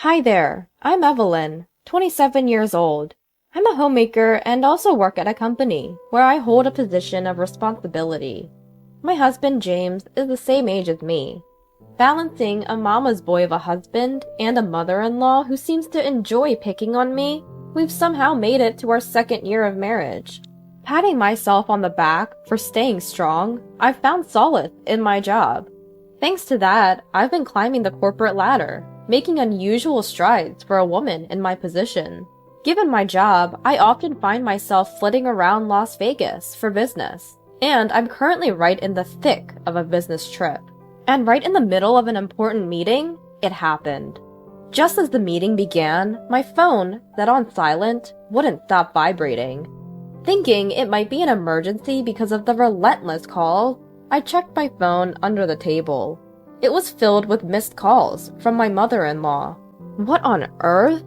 Hi there, I'm Evelyn, 27 years old. I'm a homemaker and also work at a company where I hold a position of responsibility. My husband James is the same age as me. Balancing a mama's boy of a husband and a mother-in-law who seems to enjoy picking on me, we've somehow made it to our second year of marriage. Patting myself on the back for staying strong, I've found solace in my job. Thanks to that, I've been climbing the corporate ladder, making unusual strides for a woman in my position. Given my job, I often find myself flitting around Las Vegas for business, and I'm currently right in the thick of a business trip. And right in the middle of an important meeting, it happened. Just as the meeting began, my phone, set on silent, wouldn't stop vibrating. Thinking it might be an emergency because of the relentless calls, I checked my phone under the table. It was filled with missed calls from my mother-in-law. What on earth?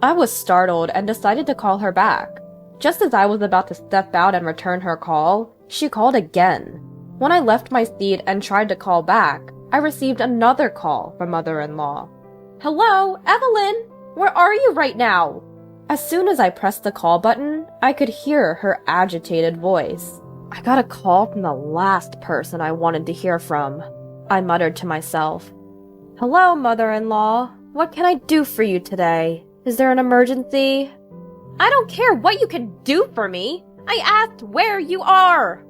I was startled and decided to call her back. Just as I was about to step out and return her call, she called again. When I left my seat and tried to call back, I received another call from mother-in-law. "Hello, Evelyn! Where are you right now?" As soon as I pressed the call button, I could hear her agitated voice. "I got a call from the last person I wanted to hear from," I muttered to myself. "Hello, mother-in-law. What can I do for you today? Is there an emergency?" "I don't care what you can do for me. I asked where you are."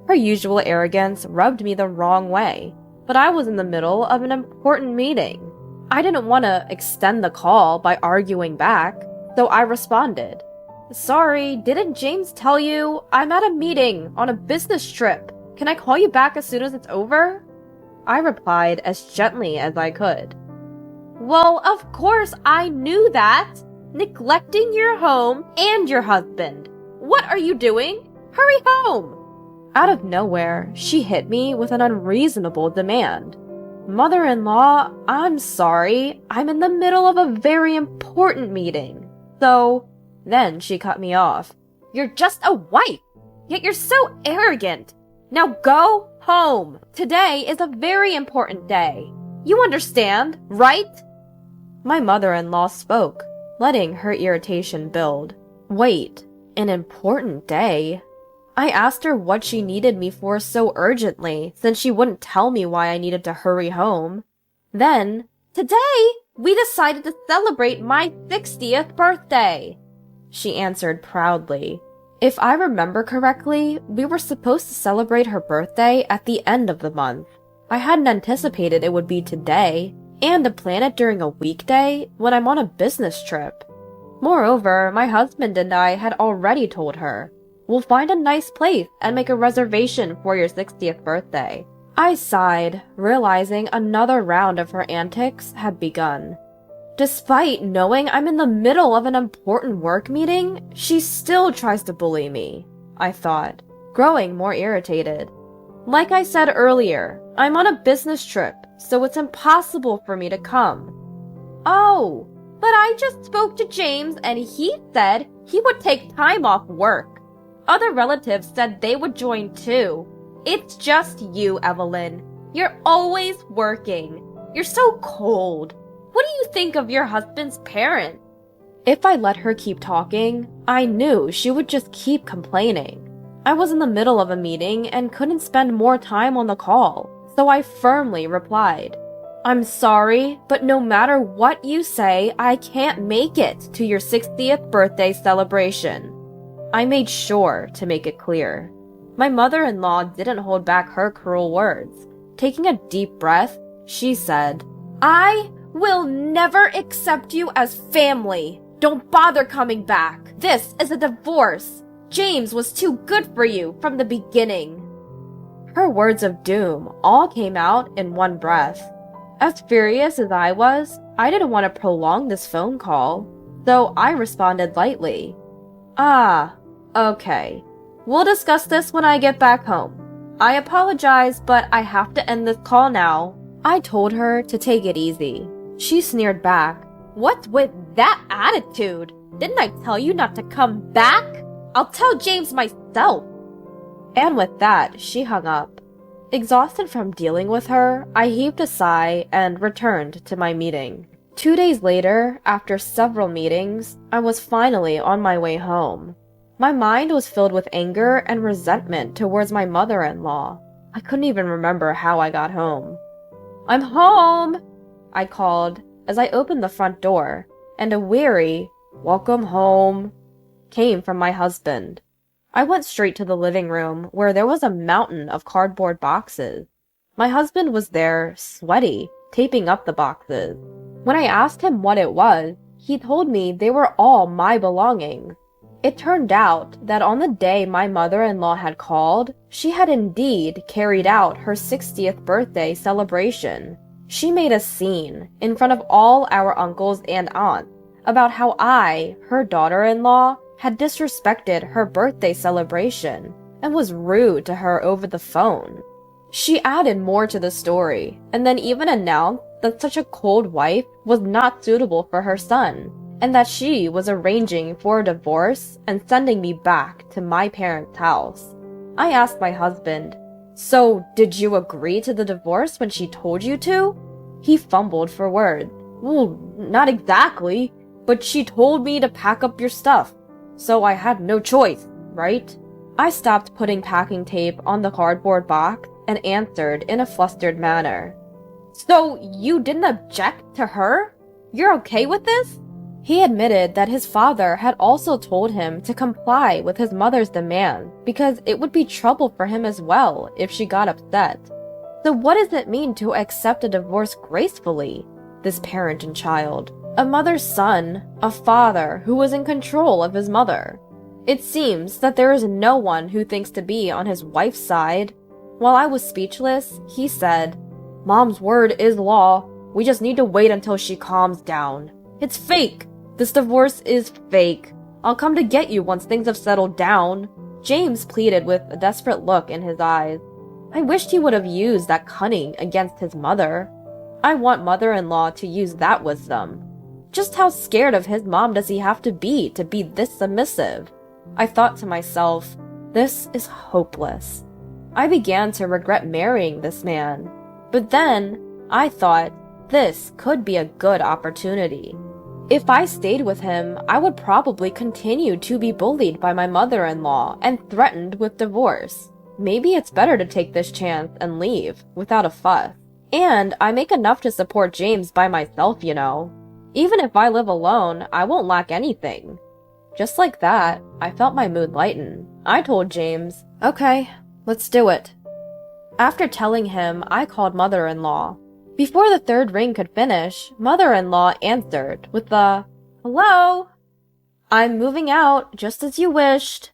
Her usual arrogance rubbed me the wrong way, but I was in the middle of an important meeting. I didn't want to extend the call by arguing back, so I responded. "Sorry, didn't James tell you? I'm at a meeting on a business trip. Can I call you back as soon as it's over?" I replied as gently as I could. "Well, of course I knew that. Neglecting your home and your husband. What are you doing? Hurry home!" Out of nowhere, she hit me with an unreasonable demand. "Mother-in-law, I'm sorry. I'm in the middle of a very important meeting. So..." Then she cut me off. "You're just a wife, yet you're so arrogant. Now go home. Today is a very important day. You understand, right?" My mother-in-law spoke, letting her irritation build. Wait, an important day? I asked her what she needed me for so urgently, since she wouldn't tell me why I needed to hurry home. Then, "Today, we decided to celebrate my 60th birthday," she answered proudly. If I remember correctly, we were supposed to celebrate her birthday at the end of the month. I hadn't anticipated it would be today, and to plan it during a weekday when I'm on a business trip. Moreover, my husband and I had already told her, "We'll find a nice place and make a reservation for your 60th birthday." I sighed, realizing another round of her antics had begun. Despite knowing I'm in the middle of an important work meeting, she still tries to bully me, I thought, growing more irritated. Like I said earlier, I'm on a business trip, so it's impossible for me to come. "Oh, but I just spoke to James and he said he would take time off work. Other relatives said they would join too. It's just you, Evelyn. You're always working. You're so cold. What do you think of your husband's parents?" If I let her keep talking, I knew she would just keep complaining. I was in the middle of a meeting and couldn't spend more time on the call, so I firmly replied, "I'm sorry, but no matter what you say, I can't make it to your 60th birthday celebration." I made sure to make it clear. My mother-in-law didn't hold back her cruel words. Taking a deep breath, she said, "I will never accept you as family. Don't bother coming back. This is a divorce. James was too good for you from the beginning." Her words of doom all came out in one breath. As furious as I was, I didn't want to prolong this phone call, so I responded lightly. "Ah, okay. We'll discuss this when I get back home. I apologize, but I have to end this call now." I told her to take it easy. She sneered back. "What's with that attitude? Didn't I tell you not to come back? I'll tell James myself." And with that, she hung up. Exhausted from dealing with her, I heaved a sigh and returned to my meeting. 2 days later, after several meetings, I was finally on my way home. My mind was filled with anger and resentment towards my mother-in-law. I couldn't even remember how I got home. "I'm home!" I called as I opened the front door, and a weary, "Welcome home," came from my husband. I went straight to the living room, where there was a mountain of cardboard boxes. My husband was there, sweaty, taping up the boxes. When I asked him what it was, he told me they were all my belongings. It turned out that on the day my mother-in-law had called, she had indeed carried out her 60th birthday celebration. She made a scene in front of all our uncles and aunts about how I, her daughter-in-law, had disrespected her birthday celebration and was rude to her over the phone. She added more to the story, and then even announced that such a cold wife was not suitable for her son, and that she was arranging for a divorce and sending me back to my parents' house. I asked my husband, "So, did you agree to the divorce when she told you to?" He fumbled for words. "Well, not exactly, but she told me to pack up your stuff, so I had no choice, right?" I stopped putting packing tape on the cardboard box and answered in a flustered manner. "So, you didn't object to her? You're okay with this?" He admitted that his father had also told him to comply with his mother's demand because it would be trouble for him as well if she got upset. So what does it mean to accept a divorce gracefully? This parent and child, a mother's son, a father who was in control of his mother. It seems that there is no one who thinks to be on his wife's side. While I was speechless, he said, "Mom's word is law. We just need to wait until she calms down. It's fake. This divorce is fake. I'll come to get you once things have settled down." James pleaded with a desperate look in his eyes. I wished he would have used that cunning against his mother. I want mother-in-law to use that wisdom. Just how scared of his mom does he have to be this submissive? I thought to myself, this is hopeless. I began to regret marrying this man. But then, I thought, this could be a good opportunity. If I stayed with him, I would probably continue to be bullied by my mother-in-law and threatened with divorce. Maybe it's better to take this chance and leave, without a fuss. And I make enough to support James by myself, you know. Even if I live alone, I won't lack anything. Just like that, I felt my mood lighten. I told James, "Okay, let's do it." After telling him, I called mother-in-law. Before the third ring could finish, mother-in-law answered with the, "Hello? I'm moving out, just as you wished."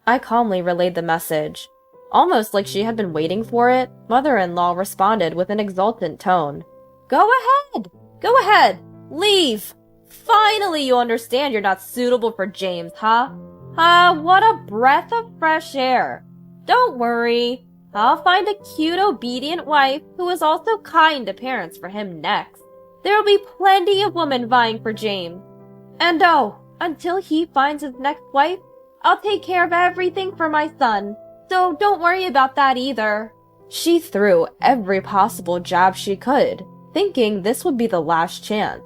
I calmly relayed the message. Almost like she had been waiting for it, mother-in-law responded with an exultant tone. Go ahead, leave. Finally you understand you're not suitable for James, huh? What a breath of fresh air. Don't worry. I'll find a cute, obedient wife who is also kind to parents for him next. There'll be plenty of women vying for James. And until he finds his next wife, I'll take care of everything for my son. So don't worry about that either. She threw every possible jab she could, thinking this would be the last chance.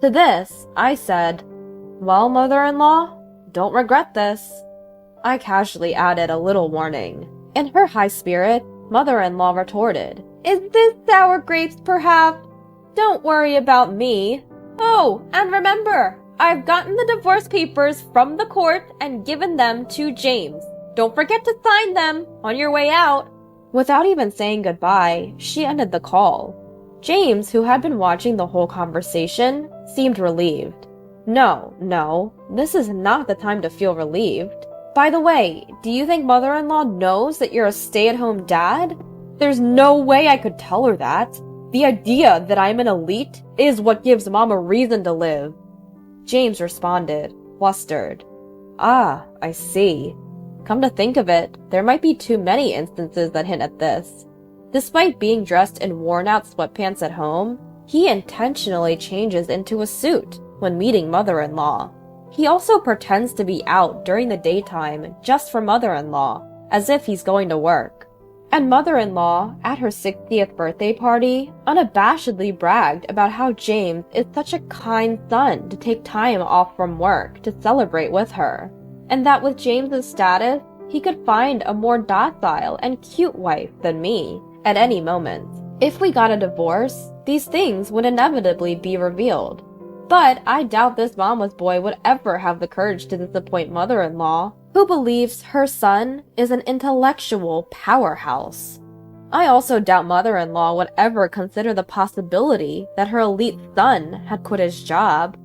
To this, I said, "Well, mother-in-law, don't regret this." I casually added a little warning. In her high spirit, mother-in-law retorted, "Is this sour grapes, perhaps? Don't worry about me. Oh, and remember, I've gotten the divorce papers from the court and given them to James. Don't forget to sign them on your way out." Without even saying goodbye, she ended the call. James, who had been watching the whole conversation, seemed relieved. No, this is not the time to feel relieved. By the way, do you think mother-in-law knows that you're a stay-at-home dad? There's no way I could tell her that. The idea that I'm an elite is what gives mom a reason to live. James responded, flustered. I see. Come to think of it, there might be too many instances that hint at this. Despite being dressed in worn-out sweatpants at home, he intentionally changes into a suit when meeting mother-in-law. He also pretends to be out during the daytime just for mother-in-law, as if he's going to work. And mother-in-law, at her 60th birthday party, unabashedly bragged about how James is such a kind son to take time off from work to celebrate with her, and that with James's status, he could find a more docile and cute wife than me at any moment. If we got a divorce, these things would inevitably be revealed. But I doubt this mama's boy would ever have the courage to disappoint mother-in-law, who believes her son is an intellectual powerhouse. I also doubt mother-in-law would ever consider the possibility that her elite son had quit his job.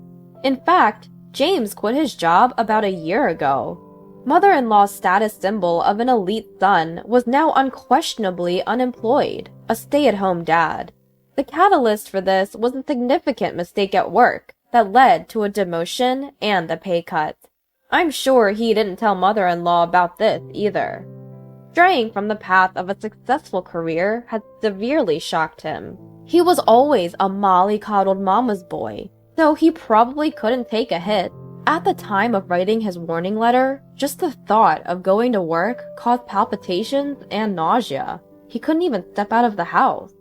In fact, James quit his job about a year ago. Mother-in-law's status symbol of an elite son was now unquestionably unemployed, a stay-at-home dad. The catalyst for this was a significant mistake at work that led to a demotion and a pay cut. I'm sure he didn't tell mother-in-law about this either. Straying from the path of a successful career had severely shocked him. He was always a mollycoddled mama's boy, so he probably couldn't take a hit. At the time of writing his warning letter, just the thought of going to work caused palpitations and nausea. He couldn't even step out of the house.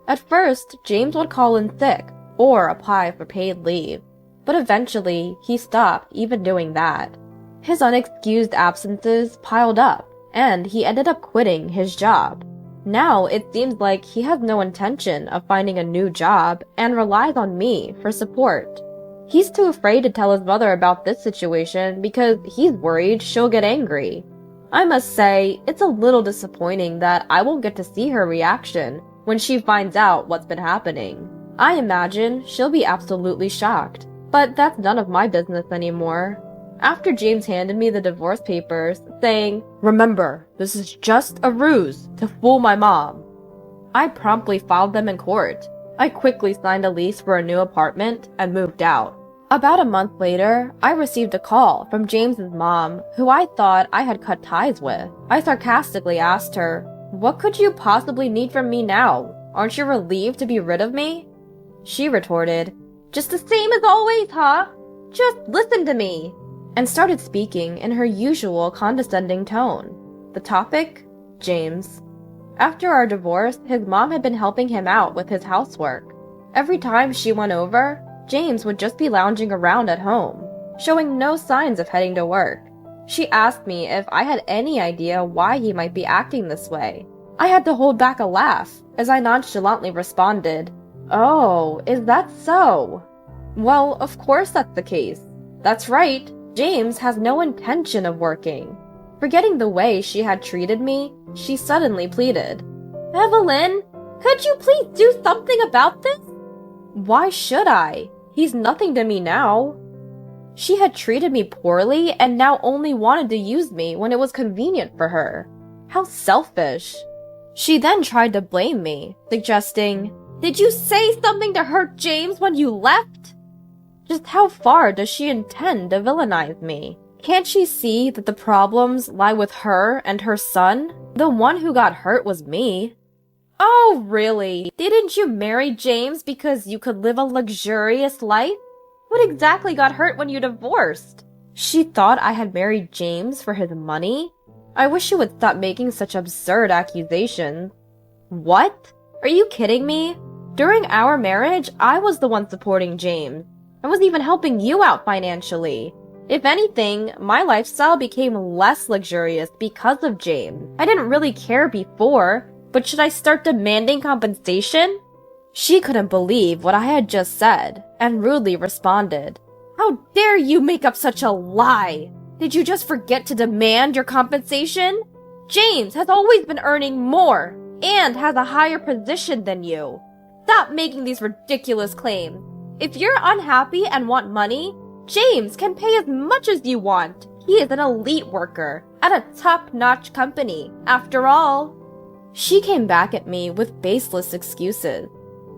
At first, James would call in sick or apply for paid leave, but eventually he stopped even doing that. His unexcused absences piled up, and he ended up quitting his job. Now it seems like he has no intention of finding a new job and relies on me for support. He's too afraid to tell his mother about this situation because he's worried she'll get angry. I must say, it's a little disappointing that I won't get to see her reaction when she finds out what's been happening. I imagine she'll be absolutely shocked, but that's none of my business anymore. After James handed me the divorce papers, saying, "Remember, this is just a ruse to fool my mom," I promptly filed them in court. I quickly signed a lease for a new apartment and moved out. About a month later, I received a call from James's mom, who I thought I had cut ties with. I sarcastically asked her, "What could you possibly need from me now? Aren't you relieved to be rid of me?" She retorted, "Just the same as always, huh? Just listen to me," and started speaking in her usual condescending tone. The topic? James. After our divorce, his mom had been helping him out with his housework. Every time she went over, James would just be lounging around at home, showing no signs of heading to work. She asked me if I had any idea why he might be acting this way. I had to hold back a laugh as I nonchalantly responded, "Oh, is that so? Well, of course that's the case. That's right, James has no intention of working." Forgetting the way she had treated me, she suddenly pleaded, "Evelyn, could you please do something about this?" Why should I? He's nothing to me now. She had treated me poorly and now only wanted to use me when it was convenient for her. How selfish. She then tried to blame me, suggesting, "Did you say something to hurt James when you left?" Just how far does she intend to villainize me? Can't she see that the problems lie with her and her son? The one who got hurt was me. Oh, really? Didn't you marry James because you could live a luxurious life? What exactly got hurt when you divorced? She thought I had married James for his money? I wish she would stop making such absurd accusations. What? Are you kidding me? During our marriage, I was the one supporting James. I was even helping you out financially. If anything, my lifestyle became less luxurious because of James. I didn't really care before, but should I start demanding compensation? She couldn't believe what I had just said, and rudely responded, "How dare you make up such a lie? Did you just forget to demand your compensation? James has always been earning more, and has a higher position than you. Stop making these ridiculous claims. If you're unhappy and want money, James can pay as much as you want. He is an elite worker at a top-notch company, after all." She came back at me with baseless excuses.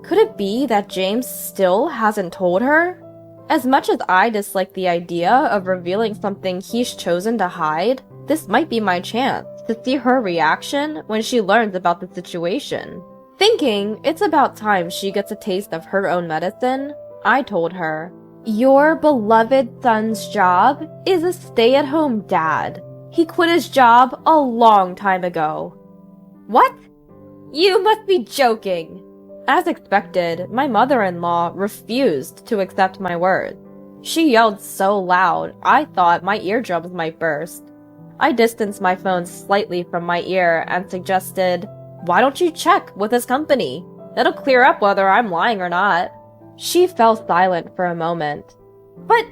Could it be that James still hasn't told her? As much as I dislike the idea of revealing something he's chosen to hide, this might be my chance to see her reaction when she learns about the situation. Thinking it's about time she gets a taste of her own medicine, I told her, "Your beloved son's job is a stay-at-home dad. He quit his job a long time ago." What? You must be joking. As expected, my mother-in-law refused to accept my words. She yelled so loud, I thought my eardrums might burst. I distanced my phone slightly from my ear and suggested, "Why don't you check with his company? It'll clear up whether I'm lying or not." She fell silent for a moment. But,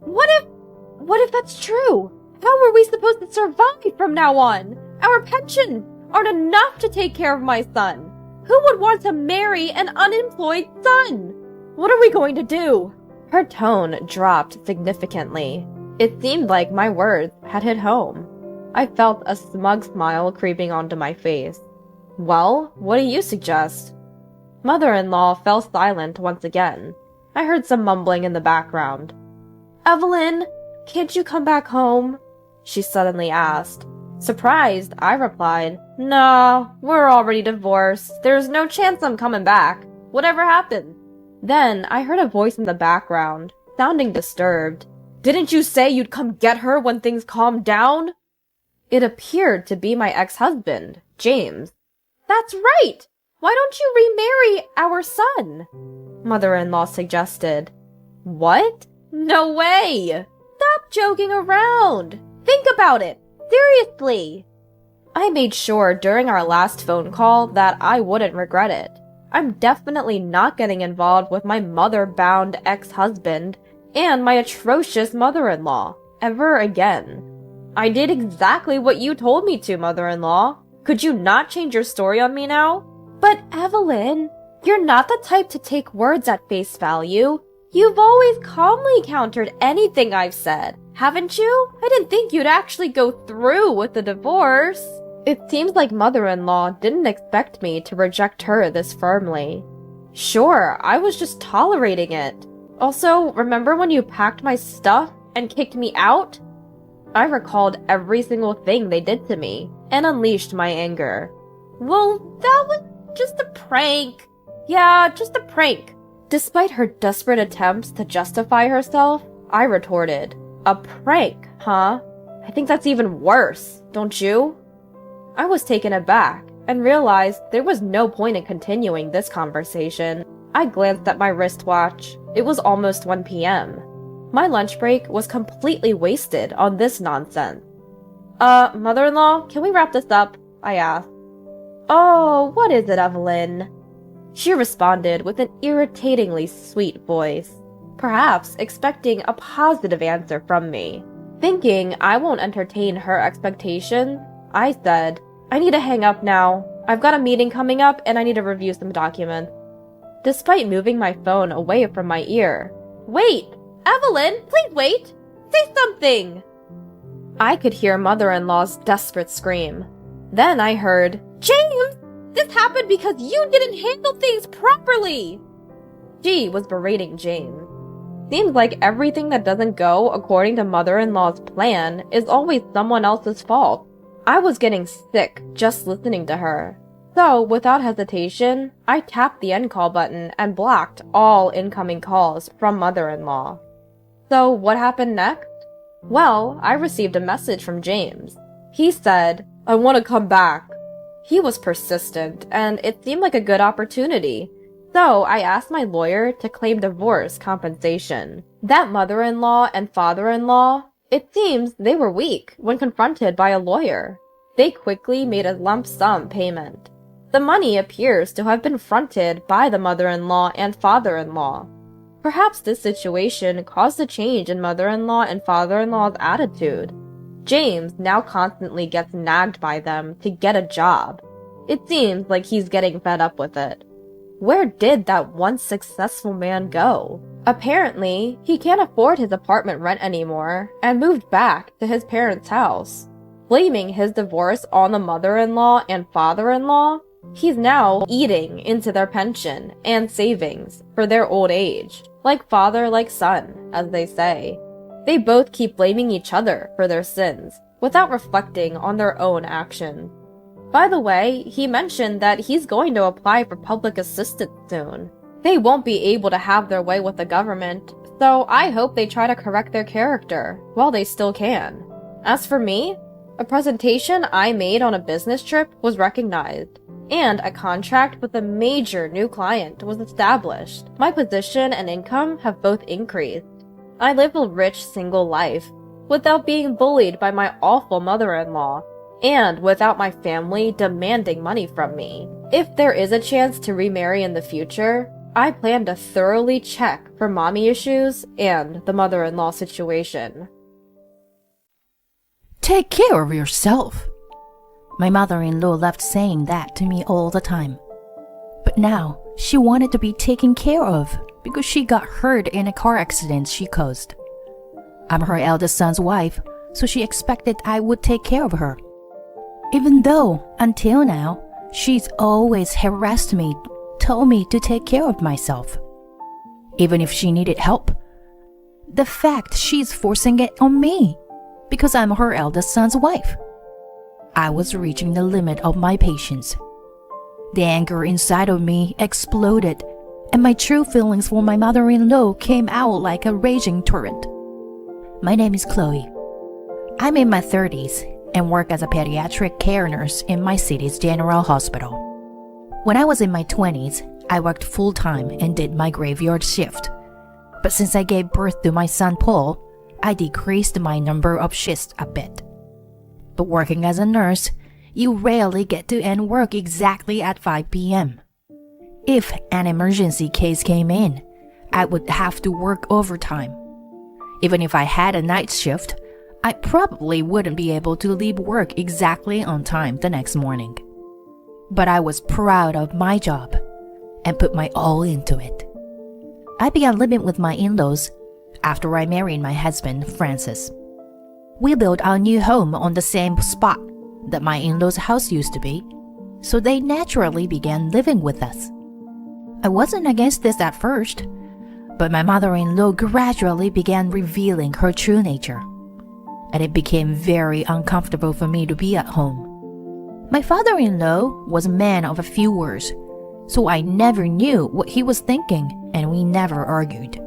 what if that's true? How are we supposed to survive from now on? Our pension aren't enough to take care of my son. Who would want to marry an unemployed son? What are we going to do? Her tone dropped significantly. It seemed like my words had hit home. I felt a smug smile creeping onto my face. Well, what do you suggest? Mother-in-law fell silent once again. I heard some mumbling in the background. Evelyn, can't you come back home? She suddenly asked. Surprised, I replied, "No, we're already divorced. There's no chance I'm coming back. Whatever happened?" Then I heard a voice in the background, sounding disturbed. "Didn't you say you'd come get her when things calmed down?" It appeared to be my ex-husband, James. "That's right! Why don't you remarry our son?" Mother-in-law suggested. What? No way! Stop joking around! Think about it! Seriously! I made sure during our last phone call that I wouldn't regret it. I'm definitely not getting involved with my mother-bound ex-husband and my atrocious mother-in-law ever again. I did exactly what you told me to, mother-in-law. Could you not change your story on me now? But Evelyn, you're not the type to take words at face value. You've always calmly countered anything I've said, haven't you? I didn't think you'd actually go through with the divorce. It seems like mother-in-law didn't expect me to reject her this firmly. Sure, I was just tolerating it. Also, remember when you packed my stuff and kicked me out? I recalled every single thing they did to me and unleashed my anger. Well, that was just a prank. Yeah, just a prank. Despite her desperate attempts to justify herself, I retorted, "A prank, huh? I think that's even worse, don't you?" I was taken aback and realized there was no point in continuing this conversation. I glanced at my wristwatch. It was almost 1 p.m. My lunch break was completely wasted on this nonsense. Mother-in-law, can we wrap this up? I asked. Oh, what is it, Evelyn? She responded with an irritatingly sweet voice, perhaps expecting a positive answer from me. Thinking I won't entertain her expectations, I said, "I need to hang up now. I've got a meeting coming up and I need to review some documents." Despite moving my phone away from my ear. Wait! Evelyn, please wait! Say something! I could hear mother-in-law's desperate scream. Then I heard, "James! This happened because you didn't handle things properly!" She was berating James. Seems like everything that doesn't go according to mother-in-law's plan is always someone else's fault. I was getting sick just listening to her. So, without hesitation, I tapped the end call button and blocked all incoming calls from mother-in-law. So, what happened next? Well, I received a message from James. He said, "I want to come back." He was persistent, and it seemed like a good opportunity. So, I asked my lawyer to claim divorce compensation. That mother-in-law and father-in-law, it seems they were weak when confronted by a lawyer. They quickly made a lump sum payment. The money appears to have been fronted by the mother-in-law and father-in-law. Perhaps this situation caused a change in mother-in-law and father-in-law's attitude. James now constantly gets nagged by them to get a job. It seems like he's getting fed up with it. Where did that once successful man go? Apparently, he can't afford his apartment rent anymore and moved back to his parents' house. Blaming his divorce on the mother-in-law and father-in-law, he's now eating into their pension and savings for their old age, like father like son, as they say. They both keep blaming each other for their sins, without reflecting on their own actions. By the way, he mentioned that he's going to apply for public assistance soon. They won't be able to have their way with the government, so I hope they try to correct their character while they still can. As for me, A presentation I made on a business trip was recognized, and a contract with a major new client was established. My position and income have both increased. I live a rich single life, without being bullied by my awful mother-in-law, and without my family demanding money from me. If there is a chance to remarry in the future, I plan to thoroughly check for mommy issues and the mother-in-law situation. Take care of yourself. My mother-in-law loved saying that to me all the time. But now, she wanted to be taken care of because she got hurt in a car accident she caused. I'm her eldest son's wife, so she expected I would take care of her. Even though, until now, she's always harassed me, told me to take care of myself. Even if she needed help. The fact she's forcing it on me, because I'm her eldest son's wife. I was reaching the limit of my patience. The anger inside of me exploded, and my true feelings for my mother-in-law came out like a raging torrent. My name is Chloe. I'm in my 30s and work as a pediatric care nurse in my city's general hospital. When I was in my 20s, I worked full-time and did my graveyard shift. But since I gave birth to my son Paul, I decreased my number of shifts a bit. But working as a nurse, you rarely get to end work exactly at 5 p.m. If an emergency case came in, I would have to work overtime. Even if I had a night shift, I probably wouldn't be able to leave work exactly on time the next morning. But I was proud of my job and put my all into it. I began living with my in-laws after I married my husband, Francis. We built our new home on the same spot that my in-laws' house used to be, so they naturally began living with us. I wasn't against this at first, but my mother-in-law gradually began revealing her true nature, and it became very uncomfortable for me to be at home. My father-in-law was a man of a few words, so I never knew what he was thinking, and we never argued.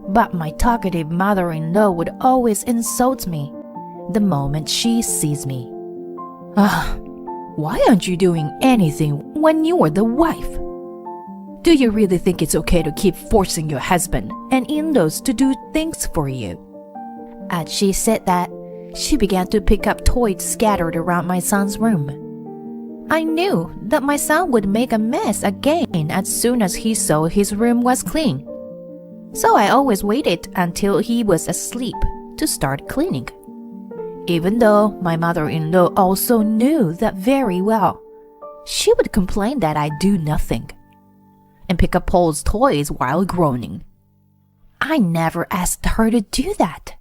But my talkative mother-in-law would always insult me the moment she sees me. Why aren't you doing anything when you are the wife? Do you really think it's okay to keep forcing your husband and in-laws to do things for you? As she said that, she began to pick up toys scattered around my son's room. I knew that my son would make a mess again as soon as he saw his room was clean. So I always waited until he was asleep to start cleaning. Even though my mother-in-law also knew that very well, she would complain that I do nothing and pick up Paul's toys while groaning. I never asked her to do that.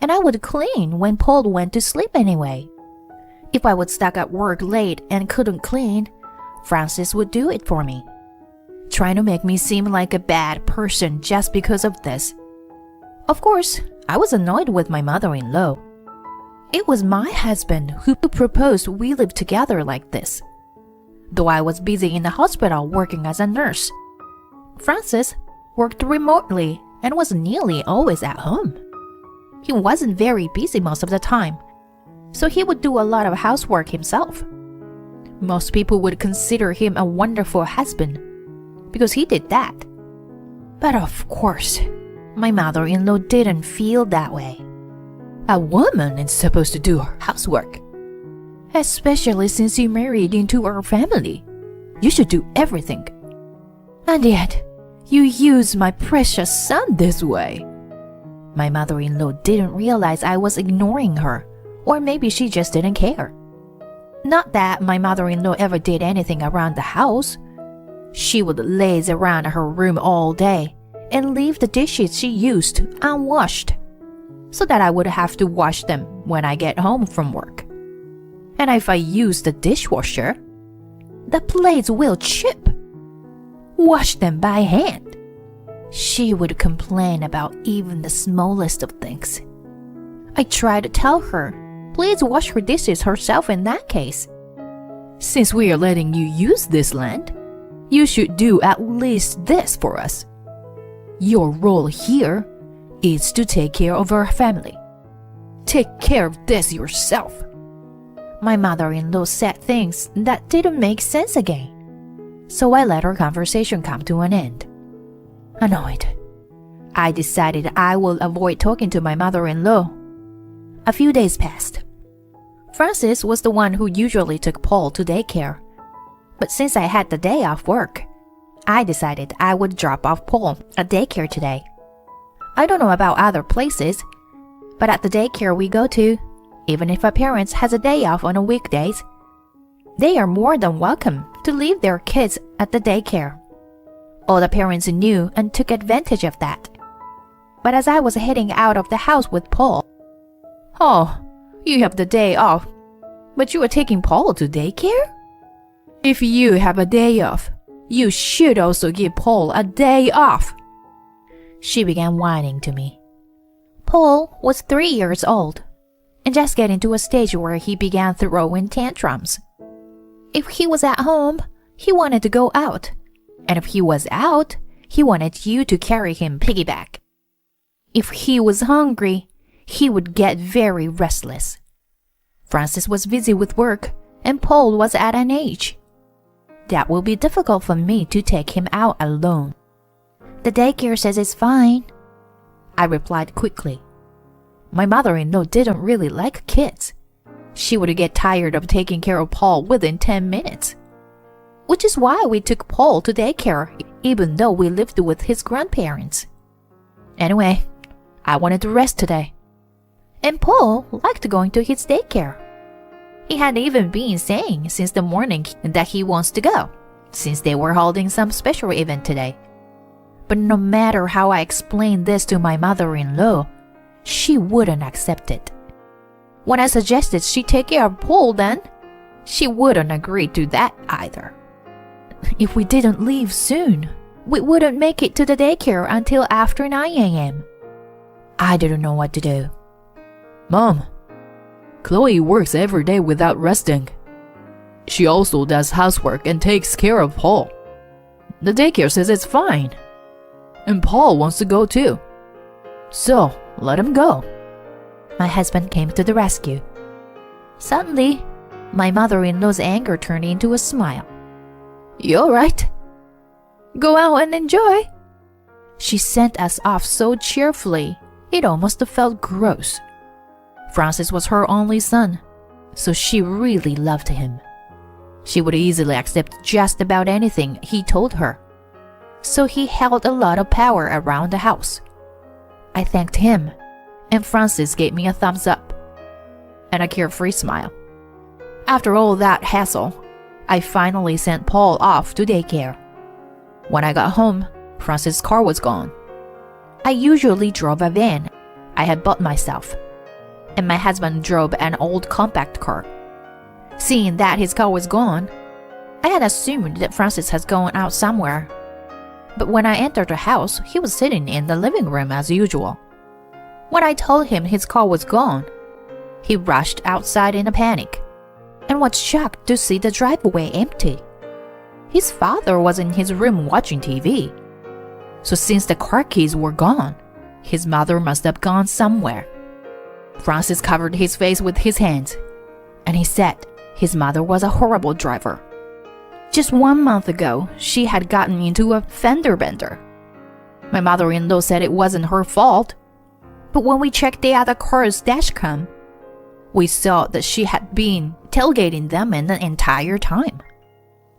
And I would clean when Paul went to sleep anyway. If I was stuck at work late and couldn't clean, Francis would do it for me, trying to make me seem like a bad person just because of this. Of course, I was annoyed with my mother-in-law. It was my husband who proposed we live together like this. Though I was busy in the hospital working as a nurse, Francis worked remotely and was nearly always at home. He wasn't very busy most of the time, so he would do a lot of housework himself. Most people would consider him a wonderful husband because he did that. But of course, my mother-in-law didn't feel that way. A woman is supposed to do her housework. Especially since you married into our family. You should do everything. And yet, you use my precious son this way. My mother-in-law didn't realize I was ignoring her, or maybe she just didn't care. Not that my mother-in-law ever did anything around the house. She would laze around her room all day and leave the dishes she used unwashed, so that I would have to wash them when I get home from work. And if I use the dishwasher, the plates will chip. Wash them by hand. She would complain about even the smallest of things. I tried to tell her, please wash her dishes herself in that case. Since we are letting you use this land, you should do at least this for us. Your role here is to take care of our family. Take care of this yourself. My mother-in-law said things that didn't make sense again. So I let our conversation come to an end. Annoyed, I decided I will avoid talking to my mother-in-law. A few days passed. Francis was the one who usually took Paul to daycare. But since I had the day off work, I decided I would drop off Paul at daycare today. I don't know about other places, but at the daycare we go to, even if a parent has a day off on a weekdays, they are more than welcome to leave their kids at the daycare. All the parents knew and took advantage of that. But as I was heading out of the house with Paul, "Oh, you have the day off, but you are taking Paul to daycare? If you have a day off, you should also give Paul a day off." She began whining to me. Paul was 3 years old and just getting to a stage where he began throwing tantrums. If he was at home, he wanted to go out. And if he was out, he wanted you to carry him piggyback. If he was hungry, he would get very restless. Francis was busy with work, and Paul was at an age that will be difficult for me to take him out alone. The daycare says it's fine, I replied quickly. My mother-in-law didn't really like kids. She would get tired of taking care of Paul within 10 minutes. Which is why we took Paul to daycare, even though we lived with his grandparents. Anyway, I wanted to rest today. And Paul liked going to his daycare. He had even been saying since the morning that he wants to go, since they were holding some special event today. But no matter how I explained this to my mother-in-law, she wouldn't accept it. When I suggested she take care of Paul then, she wouldn't agree to that either. If we didn't leave soon, we wouldn't make it to the daycare until after 9 a.m. I didn't know what to do. Mom, Chloe works every day without resting. She also does housework and takes care of Paul. The daycare says it's fine. And Paul wants to go too. So, let him go. My husband came to the rescue. Suddenly, my mother-in-law's anger turned into a smile. You all right? Go out and enjoy. She sent us off so cheerfully, it almost felt gross. Francis was her only son, so she really loved him. She would easily accept just about anything he told her. So he held a lot of power around the house. I thanked him, and Francis gave me a thumbs up and a carefree smile. After all that hassle, I finally sent Paul off to daycare. When I got home, Francis' car was gone. I usually drove a van I had bought myself, and my husband drove an old compact car. Seeing that his car was gone, I had assumed that Francis has gone out somewhere. But when I entered the house, he was sitting in the living room as usual. When I told him his car was gone, he rushed outside in a panic and was shocked to see the driveway empty. His father was in his room watching TV. So since the car keys were gone, his mother must have gone somewhere. Francis covered his face with his hands, and he said his mother was a horrible driver. Just 1 month ago, she had gotten into a fender bender. My mother-in-law said it wasn't her fault, but when we checked the other car's dashcam, we saw that she had been tailgating them in the entire time.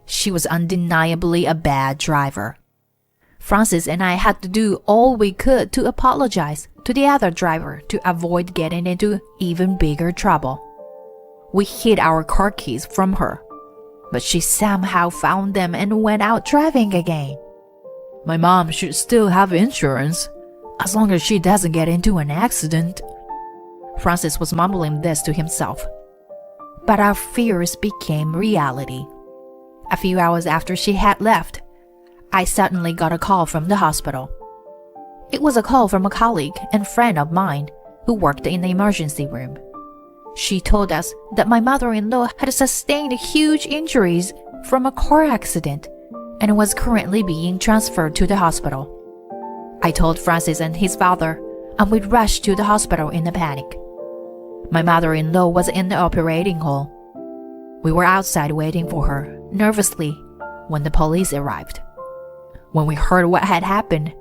She was undeniably a bad driver. Francis and I had to do all we could to apologize to the other driver to avoid getting into even bigger trouble. We hid our car keys from her, but she somehow found them and went out driving again. My mom should still have insurance, as long as she doesn't get into an accident. Francis was mumbling this to himself. But our fears became reality. A few hours after she had left, I suddenly got a call from the hospital. It was a call from a colleague and friend of mine who worked in the emergency room. She told us that my mother-in-law had sustained huge injuries from a car accident and was currently being transferred to the hospital. I told Francis and his father, and we rushed to the hospital in a panic. My mother-in-law was in the operating hall. We were outside waiting for her, nervously, when the police arrived. When we heard what had happened,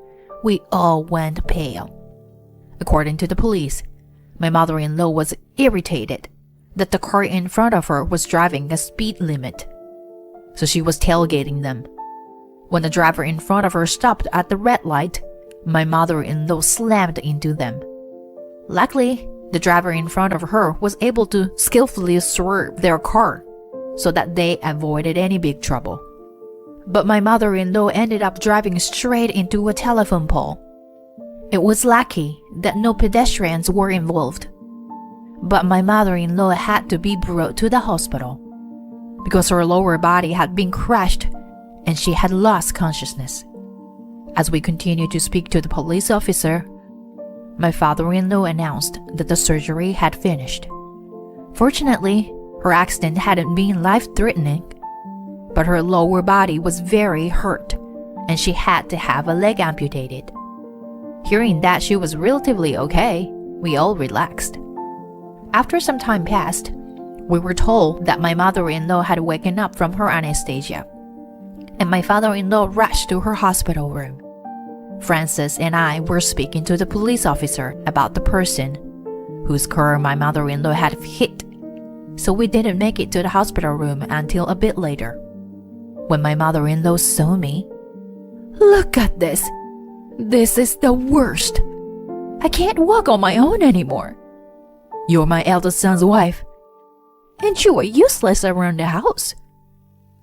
we all went pale. According to the police, my mother-in-law was irritated that the car in front of her was driving a speed limit, so she was tailgating them. When the driver in front of her stopped at the red light, my mother-in-law slammed into them. Luckily, the driver in front of her was able to skillfully swerve their car so that they avoided any big trouble. But my mother-in-law ended up driving straight into a telephone pole. It was lucky that no pedestrians were involved. But my mother-in-law had to be brought to the hospital because her lower body had been crushed and she had lost consciousness. As we continued to speak to the police officer, my father-in-law announced that the surgery had finished. Fortunately, her accident hadn't been life-threatening, but her lower body was very hurt and she had to have a leg amputated. Hearing that she was relatively okay, we all relaxed. After some time passed, we were told that my mother-in-law had woken up from her anesthesia, and my father-in-law rushed to her hospital room. Francis and I were speaking to the police officer about the person whose car my mother-in-law had hit, so we didn't make it to the hospital room until a bit later. When my mother-in-law saw me, Look at this. This is the worst. I can't walk on my own anymore. You're my eldest son's wife, and you are useless around the house.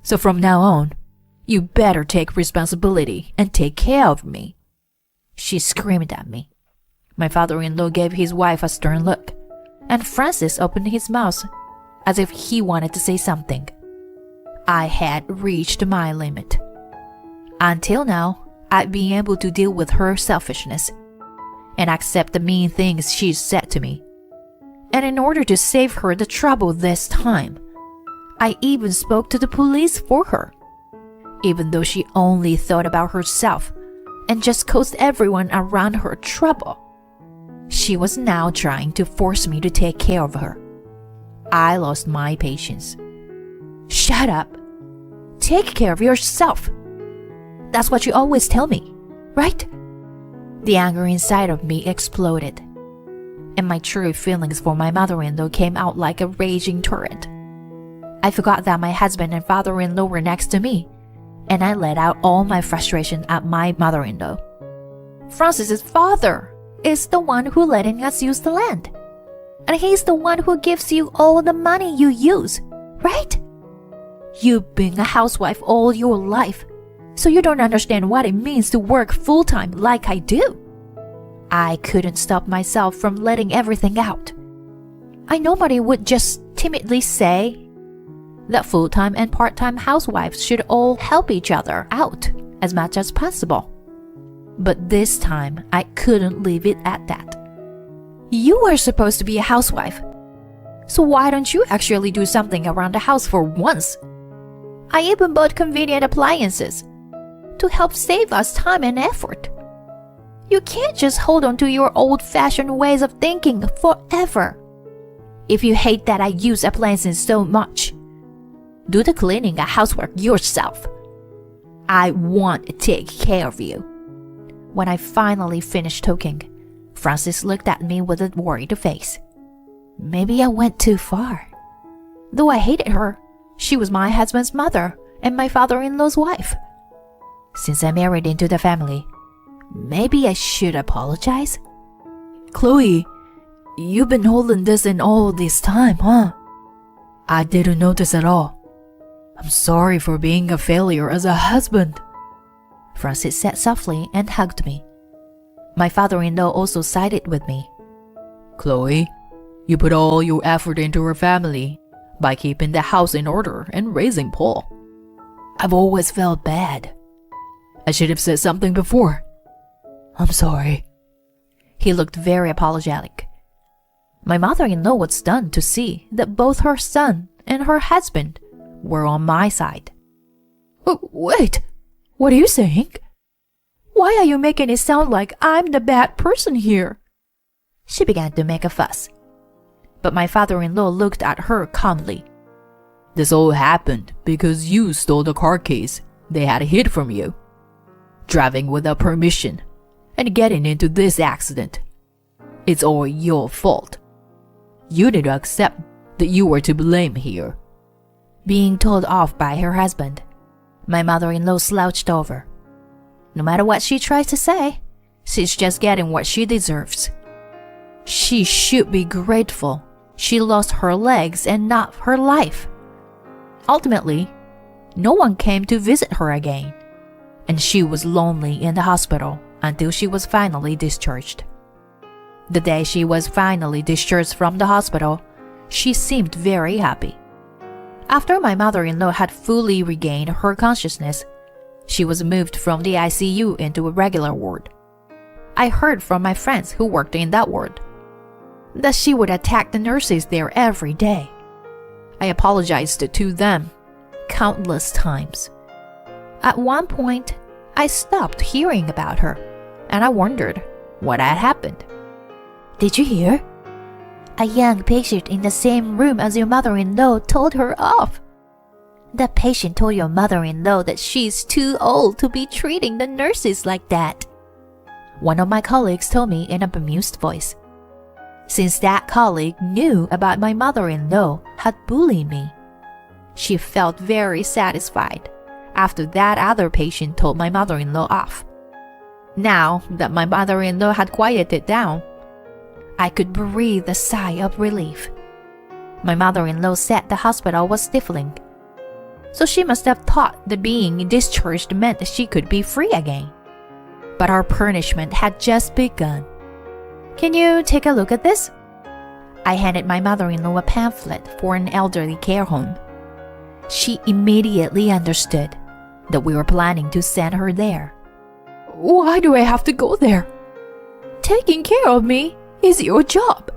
So from now on, you better take responsibility and take care of me. She screamed at me. My father-in-law gave his wife a stern look, and Francis opened his mouth as if he wanted to say something. I had reached my limit. Until now, I'd been able to deal with her selfishness and accept the mean things she said to me. And in order to save her the trouble this time, I even spoke to the police for her, even though she only thought about herself and just caused everyone around her trouble. She was now trying to force me to take care of her. I lost my patience. Shut up. Take care of yourself. That's what you always tell me, right? The anger inside of me exploded, and my true feelings for my mother-in-law came out like a raging torrent. I forgot that my husband and father-in-law were next to me, and I let out all my frustration at my mother-in-law. Francis's father is the one who letting us use the land, and he's the one who gives you all the money you use, right? You've been a housewife all your life, so you don't understand what it means to work full-time like I do. I couldn't stop myself from letting everything out. I know Marty would just timidly say that full-time and part-time housewives should all help each other out as much as possible. But this time, I couldn't leave it at that. You are supposed to be a housewife, so why don't you actually do something around the house for once? I even bought convenient appliances to help save us time and effort. You can't just hold on to your old-fashioned ways of thinking forever. If you hate that I use appliances so much, do the cleaning and housework yourself. I want to take care of you. When I finally finished talking, Francis looked at me with a worried face. Maybe I went too far. Though I hated her, she was my husband's mother and my father-in-law's wife. Since I married into the family, maybe I should apologize? Chloe, you've been holding this in all this time, huh? I didn't notice at all. I'm sorry for being a failure as a husband, Francis said softly and hugged me. My father-in-law also sided with me. Chloe, you put all your effort into our family by keeping the house in order and raising Paul. I've always felt bad. I should have said something before. I'm sorry. He looked very apologetic. My mother-in-law was stunned to see that both her son and her husband were on my side. Wait, what are you saying? Why are you making it sound like I'm the bad person here? She began to make a fuss. but my father-in-law looked at her calmly. This all happened because you stole the car keys they had hid from you, driving without permission, and getting into this accident. It's all your fault. You need to accept that you were to blame here. Being told off by her husband, my mother-in-law slouched over. No matter what she tries to say, she's just getting what she deserves. She should be grateful she lost her legs and not her life. Ultimately, no one came to visit her again, and she was lonely in the hospital until she was finally discharged. The day she was finally discharged from the hospital, she seemed very happy. After my mother-in-law had fully regained her consciousness, she was moved from the ICU into a regular ward. I heard from my friends who worked in that ward that she would attack the nurses there every day. I apologized to them countless times. At one point, I stopped hearing about her, and I wondered what had happened. Did you hear? A young patient in the same room as your mother-in-law told her off. The patient told your mother-in-law that she's too old to be treating the nurses like that. One of my colleagues told me in a bemused voice. Since that colleague knew about my mother-in-law had bullied me, she felt very satisfied after that other patient told my mother-in-law off. Now that my mother-in-law had quieted down, I could breathe a sigh of relief. My mother-in-law said the hospital was stifling, so she must have thought that being discharged meant she could be free again. But our punishment had just begun. Can you take a look at this? I handed my mother-in-law a pamphlet for an elderly care home. She immediately understood that we were planning to send her there. Why do I have to go there? Taking care of me is your job,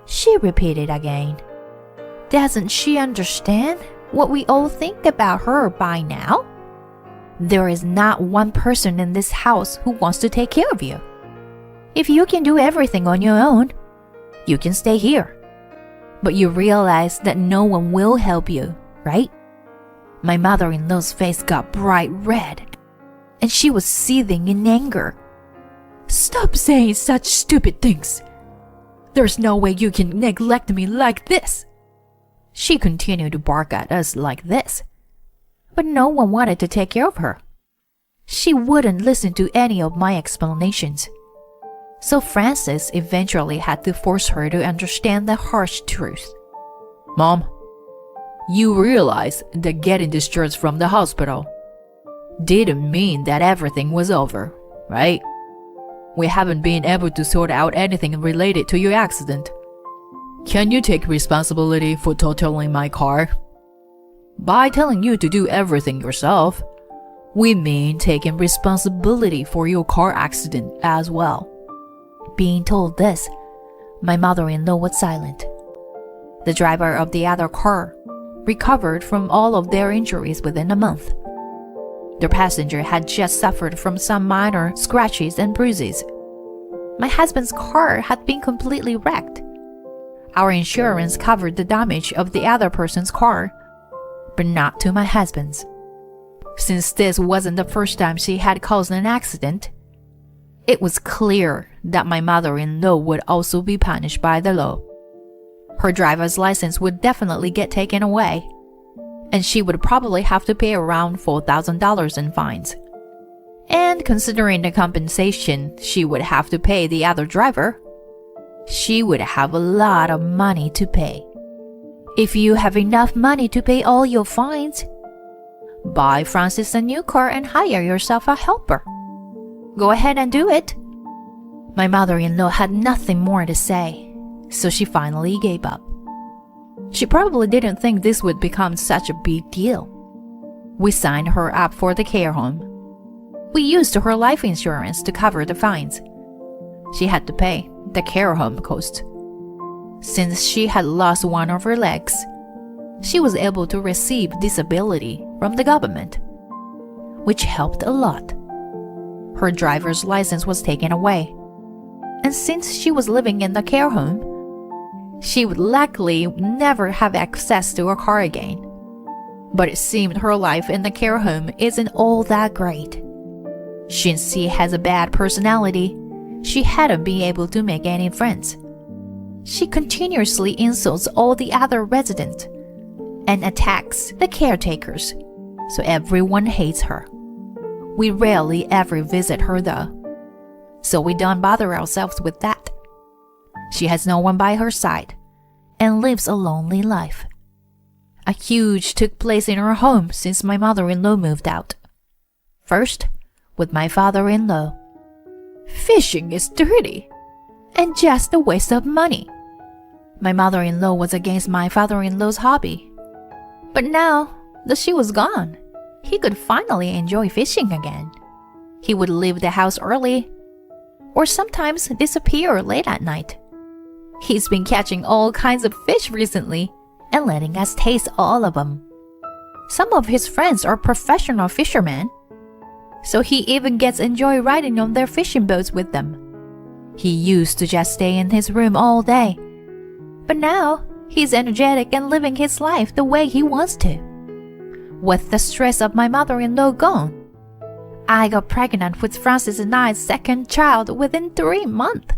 she repeated again. Doesn't she understand what we all think about her by now? There is not one person in this house who wants to take care of you. If you can do everything on your own, you can stay here. But you realize that no one will help you, right? My mother-in-law's face got bright red, and she was seething in anger. Stop saying such stupid things. There's no way you can neglect me like this. She continued to bark at us like this, but no one wanted to take care of her. She wouldn't listen to any of my explanations. So Francis eventually had to force her to understand the harsh truth. Mom, you realize that getting discharged from the hospital didn't mean that everything was over, right? We haven't been able to sort out anything related to your accident. Can you take responsibility for totaling my car? By telling you to do everything yourself, we mean taking responsibility for your car accident as well. Being told this, my mother-in-law was silent. The driver of the other car recovered from all of their injuries within a month. Their passenger had just suffered from some minor scratches and bruises. My husband's car had been completely wrecked. Our insurance covered the damage of the other person's car, but not to my husband's. Since this wasn't the first time she had caused an accident, it was clear that my mother-in-law would also be punished by the law. Her driver's license would definitely get taken away, and she would probably have to pay around $4,000 in fines. And considering the compensation she would have to pay the other driver, she would have a lot of money to pay. If you have enough money to pay all your fines, buy Francis a new car and hire yourself a helper. Go ahead and do it. My mother-in-law had nothing more to say, so she finally gave up. She probably didn't think this would become such a big deal. We signed her up for the care home. We used her life insurance to cover the fines. She had to pay the care home cost. Since she had lost one of her legs, she was able to receive disability from the government, which helped a lot. Her driver's license was taken away, and since she was living in the care home, She would likely never have access to a car again. But it seemed her life in the care home isn't all that great. Since she has a bad personality, she hadn't been able to make any friends. She continuously insults all the other residents and attacks the caretakers, so everyone hates her. We rarely ever visit her though, so we don't bother ourselves with that. She has no one by her side and lives a lonely life. A huge took place in her home since my mother-in-law moved out. First, with my father-in-law. Fishing is dirty and just a waste of money. My mother-in-law was against my father-in-law's hobby. But now that she was gone, he could finally enjoy fishing again. He would leave the house early or sometimes disappear late at night. He's been catching all kinds of fish recently and letting us taste all of them. Some of his friends are professional fishermen, so he even gets enjoy riding on their fishing boats with them. He used to just stay in his room all day, but now he's energetic and living his life the way he wants to. With the stress of my mother-in-law gone, I got pregnant with Francis and I's second child within 3 months.